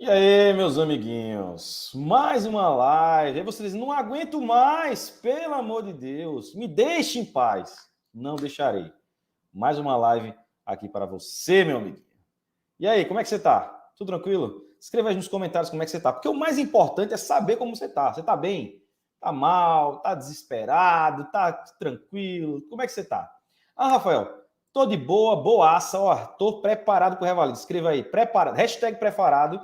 E aí, meus amiguinhos, mais uma live. Aí vocês não aguento mais, pelo amor de Deus, me deixe em paz. Não deixarei. Mais uma live aqui para você, meu amiguinho. E aí, como é que você tá? Tudo tranquilo? Escreva aí nos comentários como é que você tá, porque o mais importante é saber como você tá. Você tá bem? Tá mal? Tá desesperado? Tá tranquilo? Como é que você tá? Ah, Rafael, tô de boa, boaça, ó, tô preparado pro Revalido. Escreva aí, preparado, hashtag preparado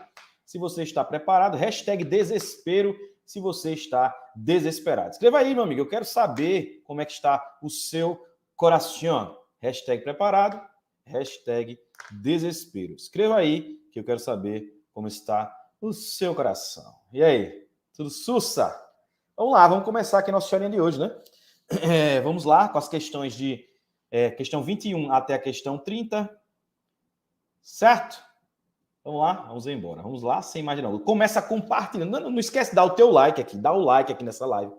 se você está preparado, hashtag desespero se você está desesperado. Escreva aí, meu amigo, eu quero saber como é que está o seu coração. Hashtag preparado, hashtag desespero. Escreva aí que eu quero saber como está o seu coração. E aí, tudo sussa? Vamos lá, vamos começar aqui a nossa historinha de hoje, né? Vamos lá com as questões de questão 21 até a questão 30, certo? Vamos lá, vamos embora. Vamos lá, sem mais nada. Começa compartilhando. Não esquece de dar o teu like aqui. Dá o like aqui nessa live.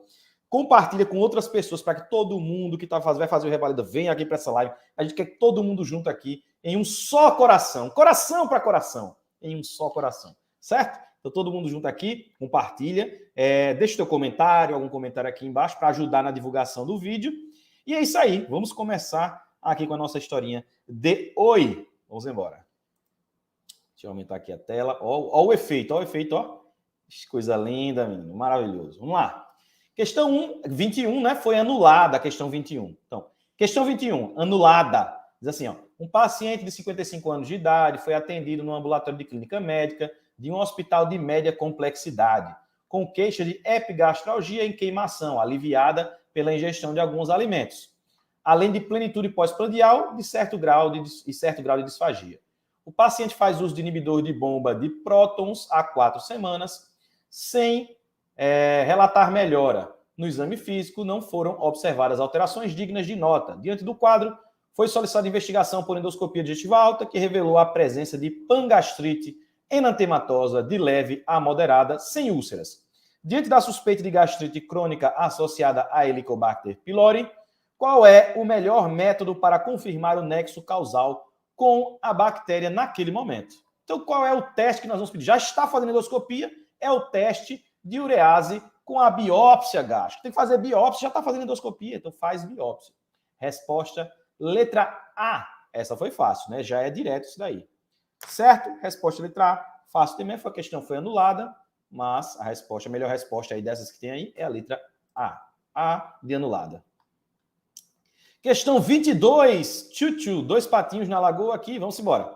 Compartilha com outras pessoas para que todo mundo que vai fazer o Revalida venha aqui para essa live. A gente quer todo mundo junto aqui em um só coração. Coração para coração. Em um só coração. Certo? Então todo mundo junto aqui. Compartilha. Deixa o teu comentário, algum comentário aqui embaixo para ajudar na divulgação do vídeo. E é isso aí. Vamos começar aqui com a nossa historinha de Oi. Vamos embora. Deixa eu aumentar aqui a tela. Ó o efeito, ó. Coisa linda, menino. Maravilhoso. Vamos lá. Questão 21, né? Foi anulada a questão 21. Então, questão 21, anulada. Diz assim, ó. Um paciente de 55 anos de idade foi atendido no ambulatório de clínica médica de um hospital de média complexidade, com queixa de epigastralgia e queimação, aliviada pela ingestão de alguns alimentos, além de plenitude pós-prandial e certo grau de disfagia. O paciente faz uso de inibidor de bomba de prótons há 4 semanas, sem relatar melhora. No exame físico, não foram observadas alterações dignas de nota. Diante do quadro, foi solicitada investigação por endoscopia digestiva alta, que revelou a presença de pangastrite enantematosa de leve a moderada, sem úlceras. Diante da suspeita de gastrite crônica associada a Helicobacter pylori, qual é o melhor método para confirmar o nexo causal com a bactéria naquele momento? Então, qual é o teste que nós vamos pedir? Já está fazendo endoscopia, é o teste de urease com a biópsia gástrica. Tem que fazer biópsia, já está fazendo endoscopia, então faz biópsia. Resposta letra A. Essa foi fácil, né? Já é direto isso daí. Certo? Resposta letra A. Fácil também, a questão foi anulada, mas a melhor resposta aí dessas que tem aí é a letra A. A de anulada. Questão 22, tchutchu, 2 patinhos na lagoa aqui, vamos embora.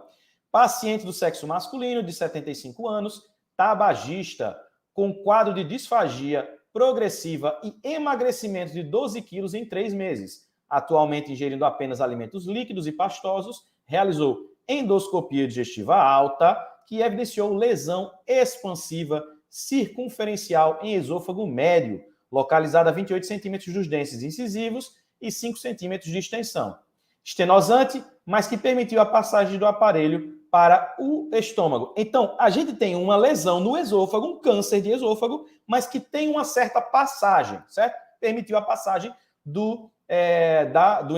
Paciente do sexo masculino, de 75 anos, tabagista, com quadro de disfagia progressiva e emagrecimento de 12 quilos em 3 meses. Atualmente ingerindo apenas alimentos líquidos e pastosos, realizou endoscopia digestiva alta, que evidenciou lesão expansiva circunferencial em esôfago médio, localizada a 28 centímetros dos dentes incisivos e 5 centímetros de extensão. Estenosante, mas que permitiu a passagem do aparelho para o estômago. Então, a gente tem uma lesão no esôfago, um câncer de esôfago, mas que tem uma certa passagem, certo? Permitiu a passagem do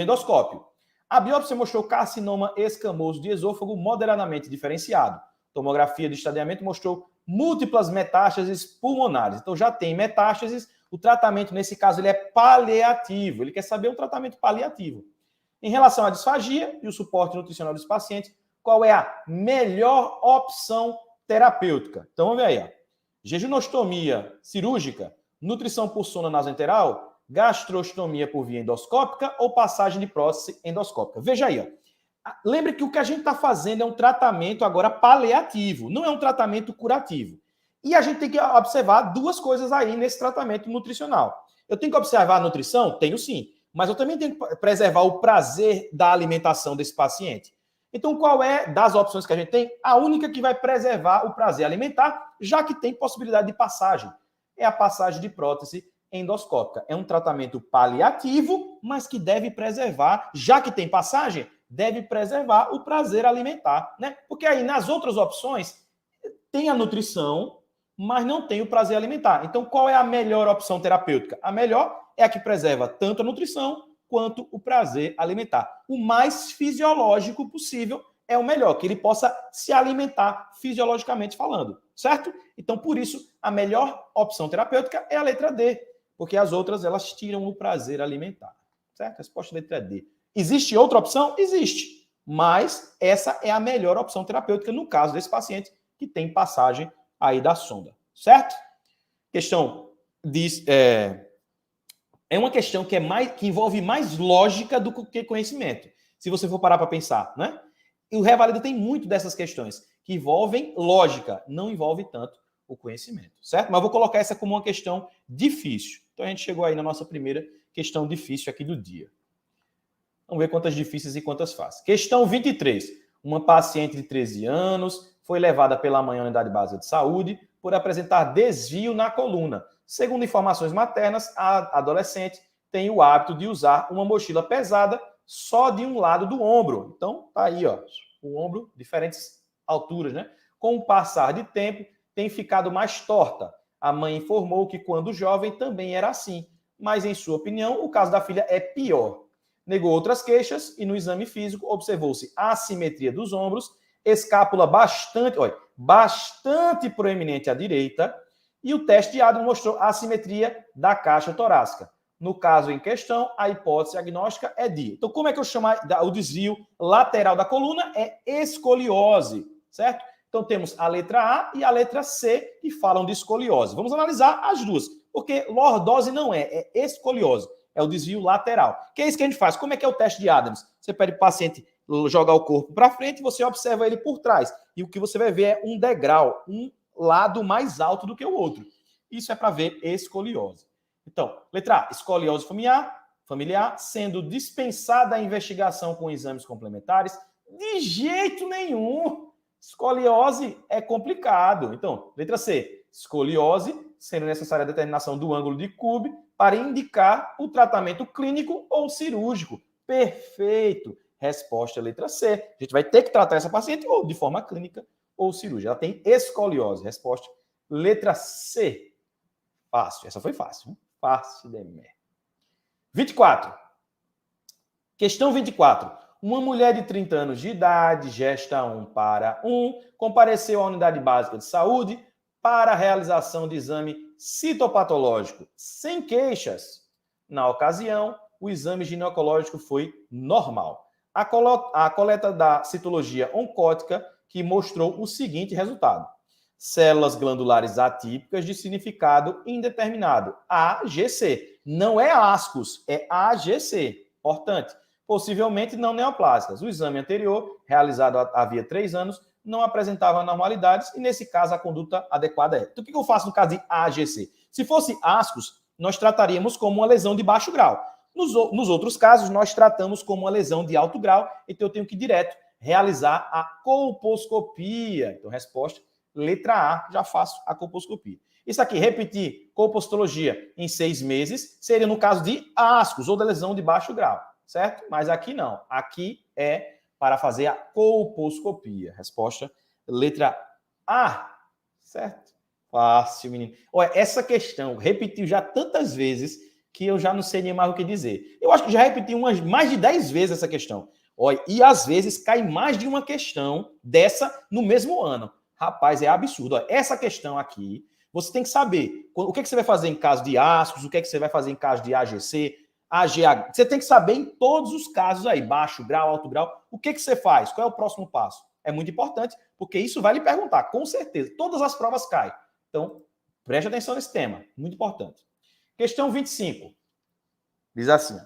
endoscópio. A biópsia mostrou carcinoma escamoso de esôfago moderadamente diferenciado. Tomografia de estadiamento mostrou múltiplas metástases pulmonares. Então, já tem metástases. O tratamento, nesse caso, ele é paliativo. Ele quer saber um tratamento paliativo. Em relação à disfagia e o suporte nutricional dos pacientes, qual é a melhor opção terapêutica? Então, vamos ver aí. Ó. Jejunostomia cirúrgica, nutrição por sonda nasoenteral, gastrostomia por via endoscópica ou passagem de prótese endoscópica. Veja aí. Ó. Lembre que o que a gente está fazendo é um tratamento agora paliativo, não é um tratamento curativo. E a gente tem que observar 2 coisas aí nesse tratamento nutricional. Eu tenho que observar a nutrição? Tenho sim. Mas eu também tenho que preservar o prazer da alimentação desse paciente. Então, qual é das opções que a gente tem? A única que vai preservar o prazer alimentar, já que tem possibilidade de passagem. É a passagem de prótese endoscópica. É um tratamento paliativo, mas que deve preservar, já que tem passagem, deve preservar o prazer alimentar, né? Porque aí nas outras opções tem a nutrição, mas não tem o prazer alimentar. Então, qual é a melhor opção terapêutica? A melhor é a que preserva tanto a nutrição quanto o prazer alimentar. O mais fisiológico possível é o melhor, que ele possa se alimentar fisiologicamente falando, certo? Então, por isso, a melhor opção terapêutica é a letra D, porque as outras, elas tiram o prazer alimentar, certo? Resposta letra D. Existe outra opção? Existe, mas essa é a melhor opção terapêutica no caso desse paciente que tem passagem aí da sonda, certo? Questão diz, é uma questão que envolve mais lógica do que conhecimento, se você for parar para pensar, né? E o Revalida tem muito dessas questões que envolvem lógica, não envolve tanto o conhecimento, certo? Mas eu vou colocar essa como uma questão difícil. Então a gente chegou aí na nossa primeira questão difícil aqui do dia. Vamos ver quantas difíceis e quantas fáceis. Questão 23. Uma paciente de 13 anos foi levada pela mãe à unidade básica de saúde por apresentar desvio na coluna. Segundo informações maternas, a adolescente tem o hábito de usar uma mochila pesada só de um lado do ombro. Então, tá aí, ó, o ombro, diferentes alturas, né? Com o passar de tempo, tem ficado mais torta. A mãe informou que quando jovem também era assim, mas em sua opinião, o caso da filha é pior. Negou outras queixas e no exame físico observou-se assimetria dos ombros, escápula bastante proeminente à direita, e o teste de Adler mostrou a assimetria da caixa torácica. No caso em questão, a hipótese agnóstica é de... Então, como é que eu chamo o desvio lateral da coluna? É escoliose, certo? Então, temos a letra A e a letra C, que falam de escoliose. Vamos analisar as duas, porque lordose não é escoliose, é o desvio lateral. Que é isso que a gente faz. Como é que é o teste de Adams? Você pede para o paciente jogar o corpo para frente e você observa ele por trás. E o que você vai ver é um degrau, um lado mais alto do que o outro. Isso é para ver escoliose. Então, letra A, escoliose familiar, sendo dispensada a investigação com exames complementares? De jeito nenhum. Escoliose é complicado. Então, letra C, escoliose, sendo necessária a determinação do ângulo de Cobb para indicar o tratamento clínico ou cirúrgico. Perfeito. Resposta letra C. A gente vai ter que tratar essa paciente ou de forma clínica ou cirúrgica. Ela tem escoliose. Resposta letra C. Fácil. Essa foi fácil. Hein? Fácil de mer. 24. Questão 24. Uma mulher de 30 anos de idade, gesta 1 para 1, compareceu à unidade básica de saúde para a realização de exame citopatológico sem queixas. Na ocasião, o exame ginecológico foi normal. A coleta da citologia oncótica que mostrou o seguinte resultado. Células glandulares atípicas de significado indeterminado, AGC. Não é ASCOS, é AGC. Importante. Possivelmente não neoplásicas. O exame anterior, realizado havia 3 anos, não apresentava anormalidades e, nesse caso, a conduta adequada é. Então, o que eu faço no caso de AGC? Se fosse ASCOS, nós trataríamos como uma lesão de baixo grau. Nos outros casos, nós tratamos como uma lesão de alto grau, então eu tenho que direto realizar a colposcopia. Então, resposta, letra A, já faço a colposcopia. Isso aqui, repetir colpostologia em 6 meses, seria no caso de ASCOS ou da lesão de baixo grau, certo? Mas aqui não. Aqui é para fazer a colposcopia. Resposta, letra A, certo? Fácil, menino. Olha, essa questão repetiu já tantas vezes que eu já não sei nem mais o que dizer. Eu acho que já repeti mais de 10 vezes essa questão. Olha, e às vezes cai mais de uma questão dessa no mesmo ano. Rapaz, é absurdo. Olha, essa questão aqui, você tem que saber o que, é que você vai fazer em caso de ASCOS, o que, é que você vai fazer em caso de AGC, AGH. Você tem que saber em todos os casos aí, baixo grau, alto grau, o que, é que você faz? Qual é o próximo passo? É muito importante, porque isso vai lhe perguntar, com certeza. Todas as provas caem. Então, preste atenção nesse tema, muito importante. Questão 25. Diz assim.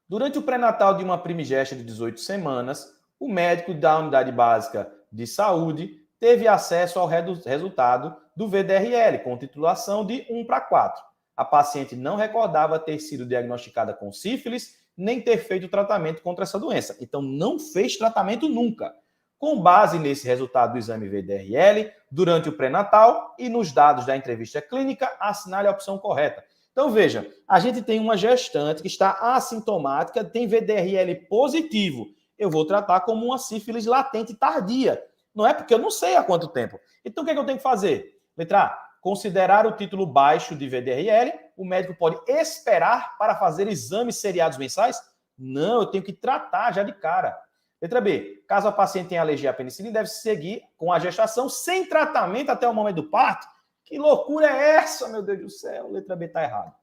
Durante o pré-natal de uma primigesta de 18 semanas, o médico da unidade básica de saúde teve acesso ao resultado do VDRL, com titulação de 1 para 4. A paciente não recordava ter sido diagnosticada com sífilis, nem ter feito tratamento contra essa doença. Então, não fez tratamento nunca. Com base nesse resultado do exame VDRL, durante o pré-natal e nos dados da entrevista clínica, assinale a opção correta. Então, veja, a gente tem uma gestante que está assintomática, tem VDRL positivo. Eu vou tratar como uma sífilis latente tardia. Não é porque eu não sei há quanto tempo. Então, o que é que eu tenho que fazer? Letra A, considerar o título baixo de VDRL. O médico pode esperar para fazer exames seriados mensais? Não, eu tenho que tratar já de cara. Letra B. Caso a paciente tenha alergia à penicilina, deve seguir com a gestação sem tratamento até o momento do parto. Que loucura é essa, meu Deus do céu? Letra B está errada.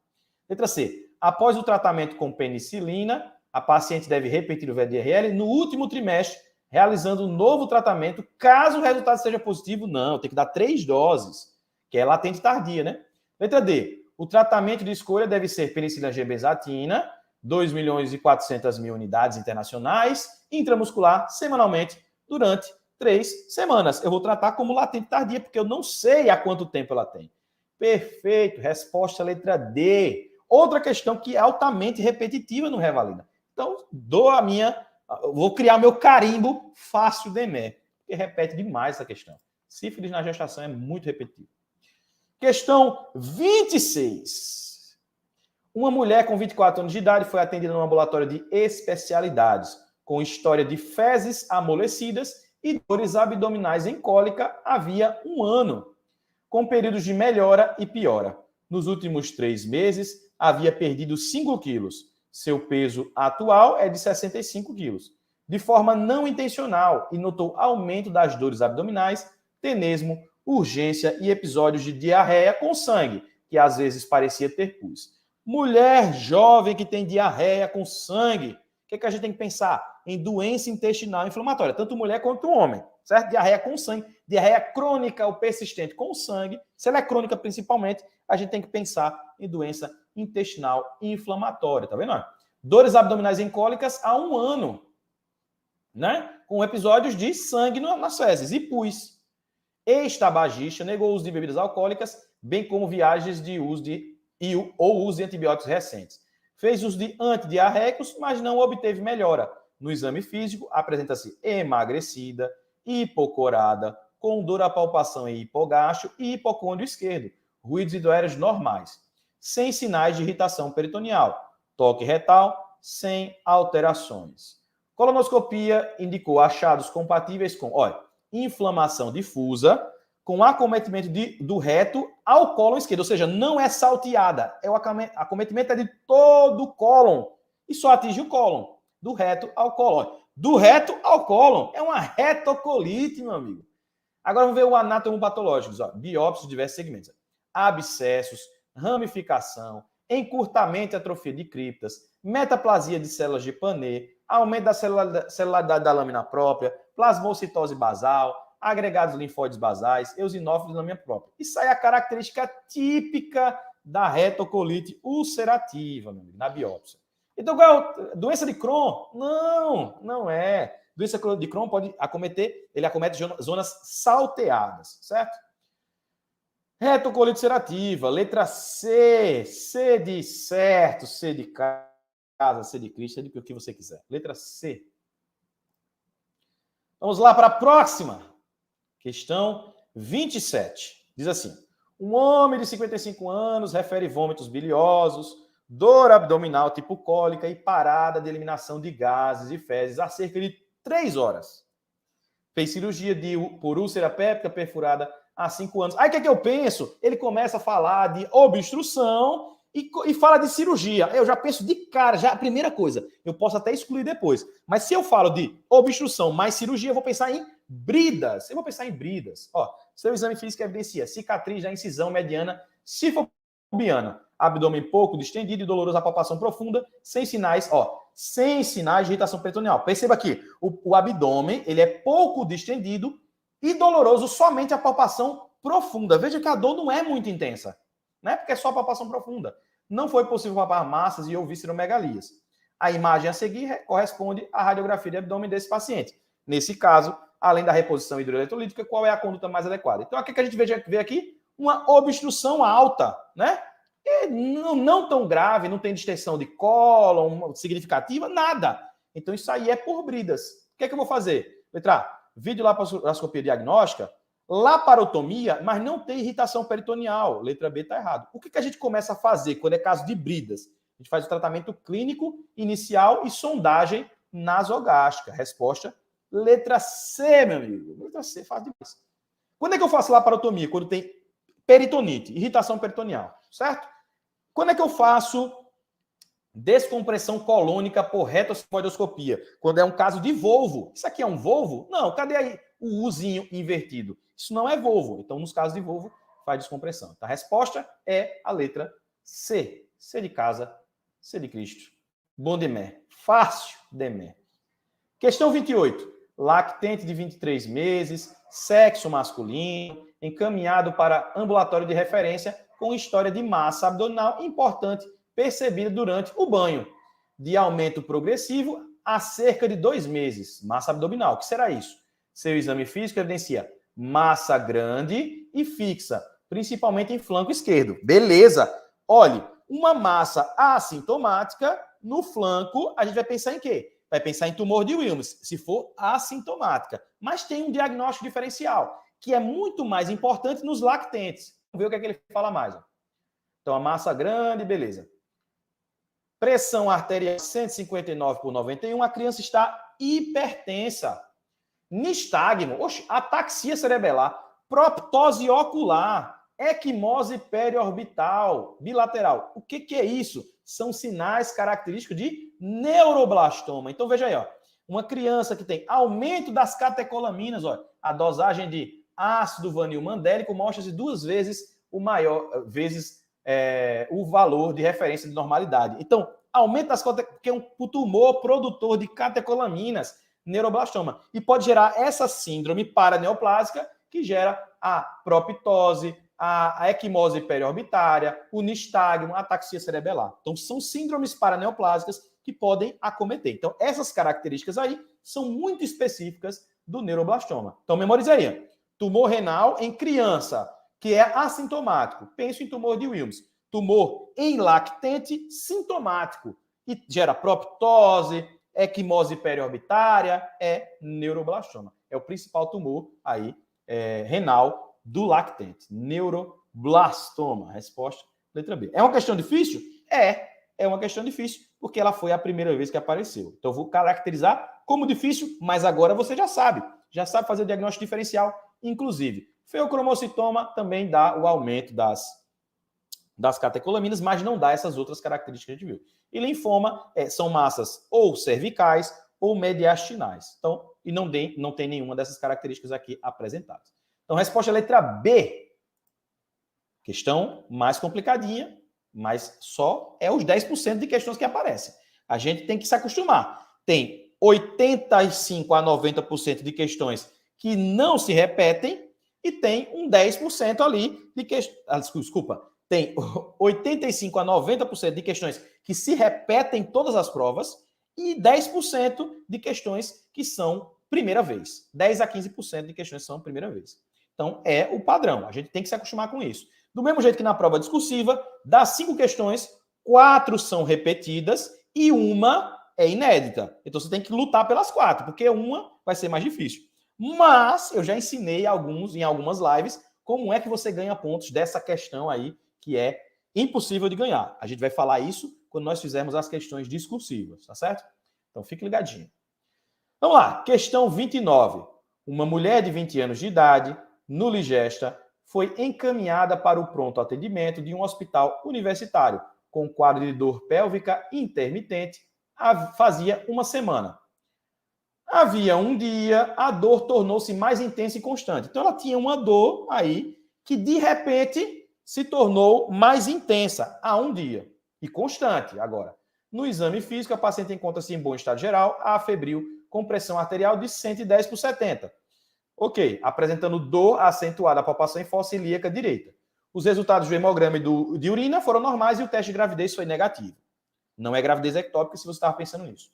Letra C. Após o tratamento com penicilina, a paciente deve repetir o VDRL no último trimestre, realizando um novo tratamento, caso o resultado seja positivo. Não, tem que dar 3 doses, que é latente tardia, né? Letra D. O tratamento de escolha deve ser penicilina G-benzatina, 2.400.000 unidades internacionais, intramuscular, semanalmente, durante 3 semanas. Eu vou tratar como latente tardia, porque eu não sei há quanto tempo ela tem. Perfeito. Resposta letra D. Outra questão que é altamente repetitiva no Revalida. Então, vou criar meu carimbo fácil de EME, porque repete demais essa questão. Sífilis na gestação é muito repetitivo. Questão 26. Uma mulher com 24 anos de idade foi atendida no ambulatório de especialidades, com história de fezes amolecidas e dores abdominais em cólica havia 1 ano, com períodos de melhora e piora. Nos últimos 3 meses, havia perdido 5 quilos. Seu peso atual é de 65 quilos. De forma não intencional, e notou aumento das dores abdominais, tenesmo, urgência e episódios de diarreia com sangue, que às vezes parecia ter pus. Mulher jovem que tem diarreia com sangue. O que a gente tem que pensar? Em doença intestinal inflamatória, tanto mulher quanto homem, certo? Diarreia com sangue, diarreia crônica ou persistente com sangue. Se ela é crônica principalmente, a gente tem que pensar em doença intestinal inflamatória, tá vendo? Dores abdominais em cólicas há 1 ano, né? Com episódios de sangue nas fezes e pus. Ex-tabagista, negou o uso de bebidas alcoólicas, bem como viagens de uso ou uso de antibióticos recentes. Fez uso de antidiarreicos, mas não obteve melhora. No exame físico, apresenta-se emagrecida, hipocorada, com dor à palpação em hipogástrio e hipocôndrio esquerdo, ruídos hidroaéreos normais, sem sinais de irritação peritoneal, toque retal, sem alterações. Colonoscopia indicou achados compatíveis com, inflamação difusa, com acometimento do reto ao cólon esquerdo, ou seja, não é salteada, o acometimento é de todo o cólon e só atinge o cólon, do reto ao cólon. Do reto ao cólon, é uma retocolite, meu amigo. Agora vamos ver o anátomo patológico, biópsia de diversos segmentos. Abscessos, ramificação, encurtamento e atrofia de criptas, metaplasia de células de Panet, aumento da celularidade da lâmina própria, plasmocitose basal, agregados linfóides basais, eosinófilos na lâmina própria. Isso aí é a característica típica da retocolite ulcerativa, meu amigo, na biópsia. Então, doença de Crohn? Não é. Doença de Crohn ele acomete zonas salteadas, certo? Retocolite ulcerativa, letra C. C de certo, C de casa, C de Cristo, C de o que você quiser. Letra C. Vamos lá para a próxima. Questão 27. Diz assim: um homem de 55 anos refere vômitos biliosos, dor abdominal tipo cólica e parada de eliminação de gases e fezes há cerca de 3 horas. Fez cirurgia por úlcera péptica perfurada há 5 anos. Aí o que eu penso? Ele começa a falar de obstrução e fala de cirurgia. Eu já penso de cara, já a primeira coisa, eu posso até excluir depois. Mas se eu falo de obstrução mais cirurgia, eu vou pensar em bridas. Eu vou pensar em bridas. Seu exame físico evidencia cicatriz da incisão mediana cifobiana, abdômen pouco distendido e doloroso à palpação profunda, sem sinais, sem sinais de irritação peritoneal. Perceba aqui, o abdômen, ele é pouco distendido e doloroso somente a palpação profunda. Veja que a dor não é muito intensa, né? Porque é só a palpação profunda. Não foi possível palpar massas e ouvir citomegalias. A imagem a seguir corresponde à radiografia de abdômen desse paciente. Nesse caso, além da reposição hidroeletrolítica, qual é a conduta mais adequada? Então, o que a gente vê aqui? Uma obstrução alta, né? E não tão grave, não tem distensão de cólon significativa, nada. Então, isso aí é por bridas. O que é que eu vou fazer? Letra A, videolaparoscopia diagnóstica, laparotomia, mas não tem irritação peritoneal. Letra B está errado. O que a gente começa a fazer quando é caso de bridas? A gente faz o tratamento clínico inicial e sondagem nasogástrica. Resposta, letra C, meu amigo. Letra C, faz demais. Quando é que eu faço laparotomia? Quando tem peritonite, irritação peritoneal, certo? Quando é que eu faço Descompressão colônica por retoscoidoscopia, quando é um caso de Volvo. Isso aqui é um Volvo? Não, cadê aí o Uzinho invertido? Isso não é Volvo. Então, nos casos de Volvo, faz descompressão. Então, a resposta é a letra C. C de casa, C de Cristo. Bom demé. Fácil demé. Questão 28. Lactente de 23 meses, sexo masculino, encaminhado para ambulatório de referência com história de massa abdominal importante percebida durante o banho, de aumento progressivo há cerca de 2 meses. Massa abdominal. O que será isso? Seu exame físico evidencia massa grande e fixa, principalmente em flanco esquerdo. Beleza. Olhe, uma massa assintomática no flanco, a gente vai pensar em quê? Vai pensar em tumor de Wilms, se for assintomática. Mas tem um diagnóstico diferencial, que é muito mais importante nos lactentes. Vamos ver o que é que ele fala mais. Então, a massa grande, beleza. Pressão arterial 159 por 91, a criança está hipertensa. Nistagmo, ataxia cerebelar, proptose ocular, equimose periorbital, bilateral. O que é isso? São sinais característicos de neuroblastoma. Então, veja aí, ó, uma criança que tem aumento das catecolaminas, ó, a dosagem de ácido vanil mandélico mostra-se 2 vezes o maior, o valor de referência de normalidade. Então, aumento das catecolaminas, que é um tumor produtor de catecolaminas, neuroblastoma. E pode gerar essa síndrome paraneoplásica, que gera a proptose, a equimose periorbitária, o nistagmo, a ataxia cerebelar. Então, são síndromes paraneoplásicas que podem acometer. Então, essas características aí são muito específicas do neuroblastoma. Então, memorize aí. Tumor renal em criança, que é assintomático. Penso em tumor de Wilms. Tumor em lactente sintomático, que gera proptose, equimose periorbitária, é neuroblastoma. É o principal tumor aí renal do lactente. Neuroblastoma. Resposta, letra B. É uma questão difícil? É uma questão difícil, porque ela foi a primeira vez que apareceu. Então, eu vou caracterizar como difícil, mas agora você já sabe fazer o diagnóstico diferencial. Inclusive, feocromocitoma também dá o aumento das catecolaminas, mas não dá essas outras características que a gente viu. E linfoma são massas ou cervicais ou mediastinais. Então, e não tem nenhuma dessas características aqui apresentadas. Então, resposta é a letra B. Questão mais complicadinha, mas só é os 10% de questões que aparecem. A gente tem que se acostumar. Tem 85 a 90% de questões que não se repetem e tem um 10% ali de questões... Desculpa. Tem 85 a 90% de questões que se repetem em todas as provas e 10% de questões que são primeira vez. 10 a 15% de questões são primeira vez. Então, é o padrão. A gente tem que se acostumar com isso. Do mesmo jeito que na prova discursiva, das 5 questões, 4 são repetidas e uma é inédita. Então, você tem que lutar pelas 4, porque uma vai ser mais difícil. Mas eu já ensinei em algumas lives como é que você ganha pontos dessa questão aí, que é impossível de ganhar. A gente vai falar isso quando nós fizermos as questões discursivas, tá certo? Então, fique ligadinho. Vamos lá, questão 29. Uma mulher de 20 anos de idade, no Ligesta, foi encaminhada para o pronto atendimento de um hospital universitário com quadro de dor pélvica intermitente fazia uma semana. Havia um dia, a dor tornou-se mais intensa e constante. Então, ela tinha uma dor aí que, de repente, se tornou mais intensa há um dia e constante. Agora, no exame físico, a paciente encontra-se em bom estado geral, afebril, com pressão arterial de 110 por 70. Ok, apresentando dor acentuada à palpação fossa ilíaca direita. Os resultados do hemograma e de urina foram normais e o teste de gravidez foi negativo. Não é gravidez ectópica se você estava pensando nisso.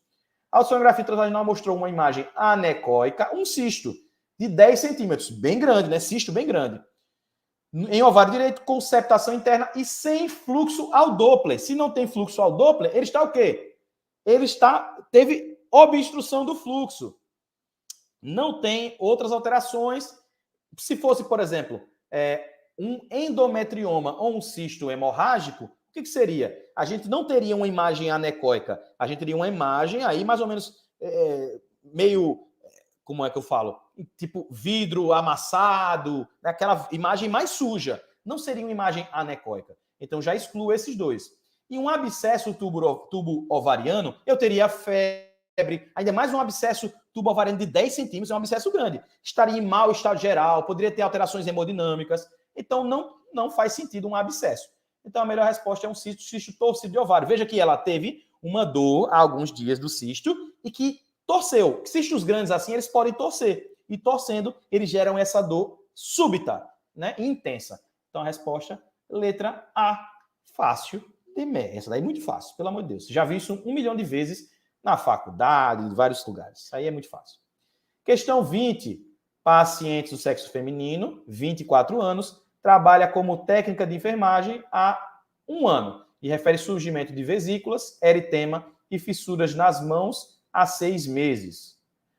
A ultrassonografia transvaginal mostrou uma imagem anecoica, um cisto de 10 centímetros, bem grande, né? Cisto bem grande. Em ovário direito, com septação interna e sem fluxo ao Doppler. Se não tem fluxo ao Doppler, ele está o quê? Teve obstrução do fluxo. Não tem outras alterações. Se fosse, por exemplo, um endometrioma ou um cisto hemorrágico, o que seria? A gente não teria uma imagem anecoica. A gente teria uma imagem aí mais ou menos meio... Como é que eu falo? Tipo vidro amassado, aquela imagem mais suja. Não seria uma imagem anecoica. Então já excluo esses dois. E um abscesso tubo ovariano, eu teria febre, ainda mais um abscesso tubo ovariano de 10 centímetros, é um abscesso grande. Estaria em mau estado geral, poderia ter alterações hemodinâmicas. Então, não faz sentido um abscesso. Então, a melhor resposta é um cisto torcido de ovário. Veja que ela teve uma dor há alguns dias do cisto e que torceu. Cistos grandes assim, eles podem torcer. E torcendo, eles geram essa dor súbita, né? Intensa. Então, a resposta, letra A. Fácil demais. Essa daí é muito fácil, pelo amor de Deus. Já vi isso 1 milhão de vezes na faculdade, em vários lugares. Isso aí é muito fácil. Questão 20. Paciente do sexo feminino, 24 anos, trabalha como técnica de enfermagem há 1 ano e refere surgimento de vesículas, eritema e fissuras nas mãos há 6 meses,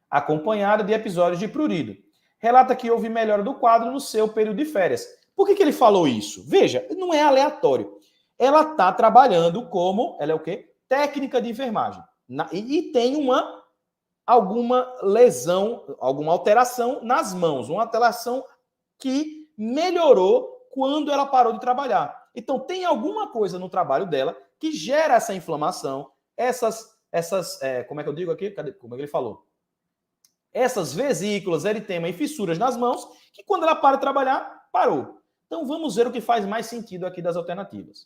acompanhada de episódios de prurido. Relata que houve melhora do quadro no seu período de férias. Por que ele falou isso? Veja, não é aleatório. Ela está trabalhando como, ela é o quê? Técnica de enfermagem. E tem alguma lesão, alguma alteração nas mãos, uma alteração que melhorou quando ela parou de trabalhar. Então, tem alguma coisa no trabalho dela que gera essa inflamação, como é que eu digo aqui? Como é que ele falou? Essas vesículas, eritema e fissuras nas mãos, que quando ela para de trabalhar, parou. Então, vamos ver o que faz mais sentido aqui das alternativas.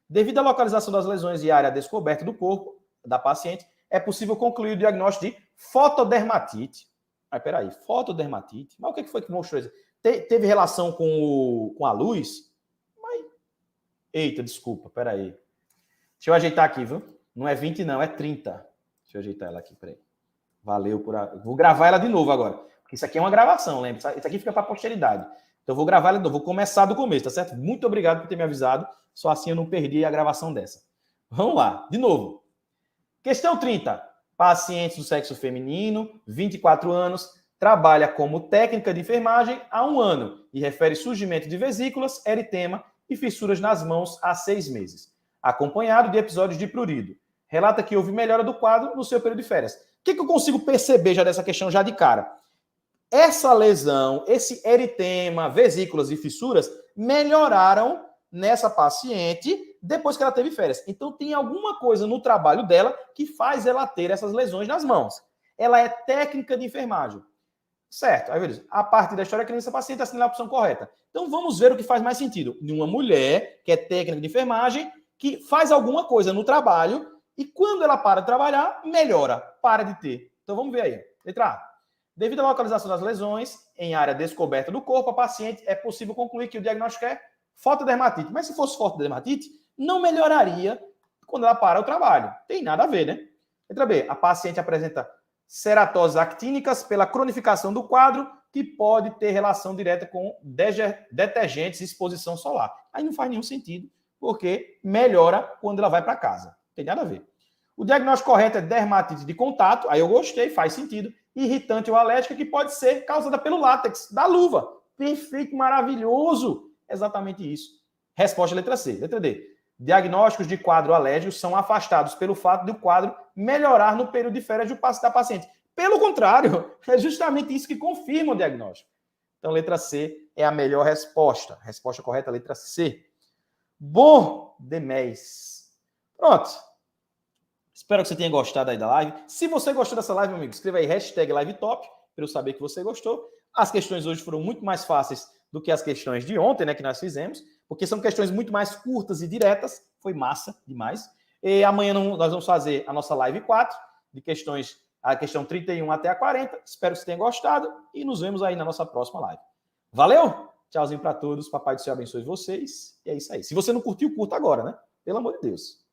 Devido à localização das lesões e área descoberta do corpo da paciente, é possível concluir o diagnóstico de fotodermatite. Mas peraí, fotodermatite? Mas o que foi que mostrou isso? Teve relação com a luz? Mas... Eita, desculpa, peraí. Deixa eu ajeitar aqui, viu? Não é 20 não, é 30. Deixa eu ajeitar ela aqui, peraí. Valeu por... Vou gravar ela de novo agora. Porque isso aqui é uma gravação, lembra? Isso aqui fica para a posteridade. Então eu vou gravar ela de novo. Vou começar do começo, tá certo? Muito obrigado por ter me avisado. Só assim eu não perdi a gravação dessa. Vamos lá, de novo. Questão 30. Paciente do sexo feminino, 24 anos, trabalha como técnica de enfermagem há 1 ano e refere surgimento de vesículas, eritema e fissuras nas mãos há 6 meses, acompanhado de episódios de prurido. Relata que houve melhora do quadro no seu período de férias. O que eu consigo perceber já dessa questão já de cara? Essa lesão, esse eritema, vesículas e fissuras melhoraram nessa paciente depois que ela teve férias. Então tem alguma coisa no trabalho dela que faz ela ter essas lesões nas mãos. Ela é técnica de enfermagem. Certo. Aí, beleza. A parte da história clínica dessa paciente assinala a opção correta. Então vamos ver o que faz mais sentido. De uma mulher que é técnica de enfermagem, que faz alguma coisa no trabalho e quando ela para de trabalhar, melhora. Para de ter. Então vamos ver aí. Letra A. Devido à localização das lesões em área descoberta do corpo, a paciente é possível concluir que o diagnóstico é fotodermatite. Mas se fosse fotodermatite, não melhoraria quando ela para o trabalho. Tem nada a ver, né? Letra B. A paciente apresenta ceratoses actínicas pela cronificação do quadro, que pode ter relação direta com detergentes e exposição solar. Aí não faz nenhum sentido, porque melhora quando ela vai para casa. Tem nada a ver. O diagnóstico correto é dermatite de contato. Aí eu gostei, faz sentido. Irritante ou alérgica, que pode ser causada pelo látex da luva. Perfeito, maravilhoso. Exatamente isso. Resposta letra C. Letra D. Diagnósticos de quadro alérgico são afastados pelo fato do quadro melhorar no período de férias da paciente. Pelo contrário, é justamente isso que confirma o diagnóstico. Então, letra C é a melhor resposta. Resposta correta, letra C. Bom demais. Pronto. Espero que você tenha gostado aí da live. Se você gostou dessa live, meu amigo, escreva aí #LiveTop para eu saber que você gostou. As questões hoje foram muito mais fáceis do que as questões de ontem, né, que nós fizemos, porque são questões muito mais curtas e diretas. Foi massa demais. E amanhã nós vamos fazer a nossa live 4, de questões, a questão 31 até a 40. Espero que você tenha gostado e nos vemos aí na nossa próxima live. Valeu? Tchauzinho para todos. Papai do céu abençoe vocês. E é isso aí. Se você não curtiu, curta agora, né? Pelo amor de Deus.